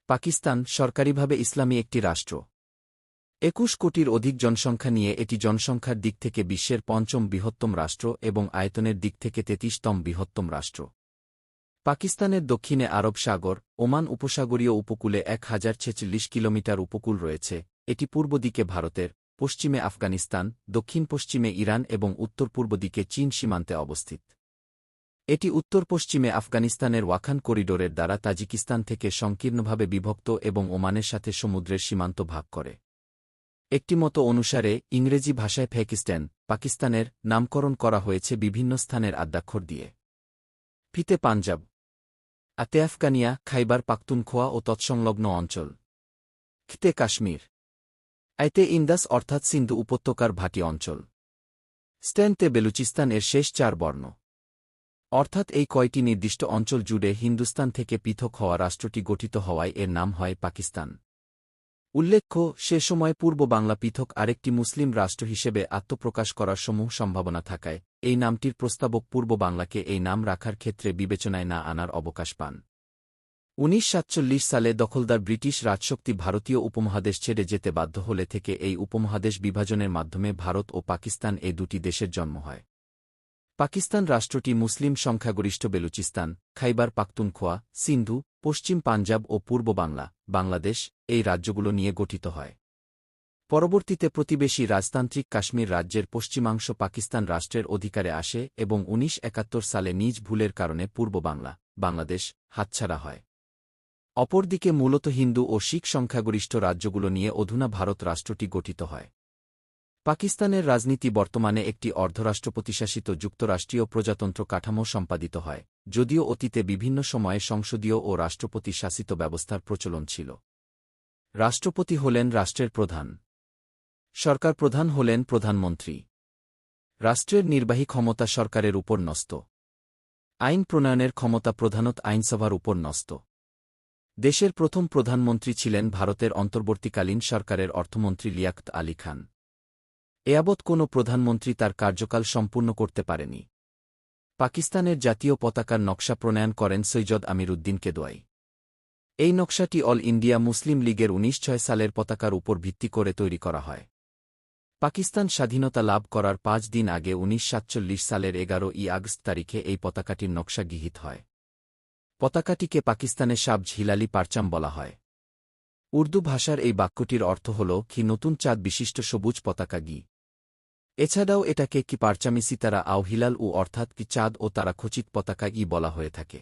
পাকিস্তান সরকারিভাবে ইসলামী একটি রাষ্ট্র। ২১ কোটির অধিক জনসংখ্যা নিয়ে এটি জনসংখ্যার দিক থেকে বিশ্বের পঞ্চম বৃহত্তম রাষ্ট্র এবং আয়তনের দিক থেকে ৩৩তম বৃহত্তম রাষ্ট্র। পাকিস্তানের দক্ষিণে আরব সাগর, ওমান উপসাগরীয় উপকূলে ১,০৪৬ কিলোমিটার উপকূল রয়েছে। এটি পূর্ব দিকে ভারতের, পশ্চিমে আফগানিস্তান, দক্ষিণ-পশ্চিমে ইরান এবং উত্তর-পূর্ব দিকে চীন সীমান্তে অবস্থিত। এটি উত্তর-পশ্চিমে আফগানিস্তানের ওয়াখান করিডোরের দ্বারা তাজিকিস্তান থেকে সংকীর্ণভাবে বিভক্ত এবং ওমানের সাথে সমুদ্রের সীমান্ত ভাগ করে। একটি মত অনুসারে ইংরেজি ভাষায় ফেকিস্তান, পাকিস্তানের নামকরণ করা হয়েছে বিভিন্ন স্থানের আদ্যাক্ষর দিয়ে। ফিতে পাঞ্জাব, আতে আফগানিয়া, খাইবার পাখতুনখোয়া ও তৎসংলগ্ন অঞ্চল। খিতে কাশ্মীর, আইতে ইন্দাস অর্থাৎ সিন্ধু উপত্যকার ভাটি অঞ্চল। স্ট্যানতে বেলুচিস্তান এর শেষ ৪ বর্ণ। অর্থাৎ এই কয়টি নির্দিষ্ট অঞ্চল জুড়ে হিন্দুস্তান থেকে পৃথক হওয়া রাষ্ট্রটি গঠিত হওয়ায় এর নাম হয় পাকিস্তান। উল্লেখ্য, সে সময় পূর্ব বাংলা পৃথক আরেকটি মুসলিম রাষ্ট্র হিসেবে আত্মপ্রকাশ করার সমূহ সম্ভাবনা থাকায় এই নামটির প্রস্তাবক পূর্ব বাংলাকে এই নাম রাখার ক্ষেত্রে বিবেচনায় না আনার অবকাশ পান। ১৯৪৭ সালে দখলদার ব্রিটিশ রাজশক্তি ভারতীয় উপমহাদেশ ছেড়ে যেতে বাধ্য হলে থেকে এই উপমহাদেশ বিভাজনের মাধ্যমে ভারত ও পাকিস্তান এই দুটি দেশের জন্ম হয়। পাকিস্তান রাষ্ট্রটি মুসলিম সংখ্যাগরিষ্ঠ বেলুচিস্তান, খাইবার পাখতুনখোয়া, সিন্ধু, পশ্চিম পাঞ্জাব ও পূর্ব বাংলা, বাংলাদেশ এই রাজ্যগুলো নিয়ে গঠিত হয়। পরবর্তীতে প্রতিবেশী রাজতান্ত্রিক কাশ্মীর রাজ্যের পশ্চিমাংশ পাকিস্তান রাষ্ট্রের অধিকারে আসে এবং ১৯৭১ সালে নিজ ভুলের কারণে পূর্ব বাংলা, বাংলাদেশ হাতছাড়া হয়। অপরদিকে মূলত হিন্দু ও শিখ সংখ্যাগরিষ্ঠ রাজ্যগুলো নিয়ে অধুনা ভারত রাষ্ট্রটি গঠিত হয়। পাকিস্তানের রাজনীতি বর্তমানে একটি অর্ধরাষ্ট্রপতিশাসিত যুক্তরাষ্ট্রীয় প্রজাতন্ত্র কাঠামো সম্পাদিত হয়, যদিও অতীতে বিভিন্ন সময়ে সংসদীয় ও রাষ্ট্রপতি শাসিত ব্যবস্থার প্রচলন ছিল। রাষ্ট্রপতি হলেন রাষ্ট্রের প্রধান। সরকার প্রধান হলেন প্রধানমন্ত্রী। রাষ্ট্রের নির্বাহী ক্ষমতা সরকারের উপর ন্যস্ত। আইন প্রণয়নের ক্ষমতা প্রধানত আইনসভার উপর ন্যস্ত। দেশের প্রথম প্রধানমন্ত্রী ছিলেন ভারতের অন্তর্বর্তীকালীন সরকারের অর্থমন্ত্রী লিয়াকত আলী খান। এয়াবৎ কোনো প্রধানমন্ত্রী তার কার্যকাল সম্পূর্ণ করতে পারেনি। পাকিস্তানের জাতীয় পতাকার নকশা প্রণয়ন করেন সৈয়দ আমির উদ্দিন কেদোয়াই। এই নকশাটি অল ইন্ডিয়া মুসলিম লীগের ১৯০৬ সালের পতাকার উপর ভিত্তি করে তৈরি করা হয়। পাকিস্তান স্বাধীনতা লাভ করার ৫ দিন আগে ১৯৪৭ সালের ১১ই আগস্ট তারিখে এই পতাকাটির নকশা গৃহীত হয়। পতাকাটিকে পাকিস্তানের সাবজ হিলালি পারচাম বলা হয়। উর্দু ভাষার এই বাক্যটির অর্থ হল কি নতুন চাঁদ বিশিষ্ট সবুজ পতাকা গি। এছাড়াও এটাকে কি পারচামি সিতারা আও হিলাল ও অর্থাৎ কি চাঁদ ও তারা খচিত পতাকা ই বলা হয়ে থাকে।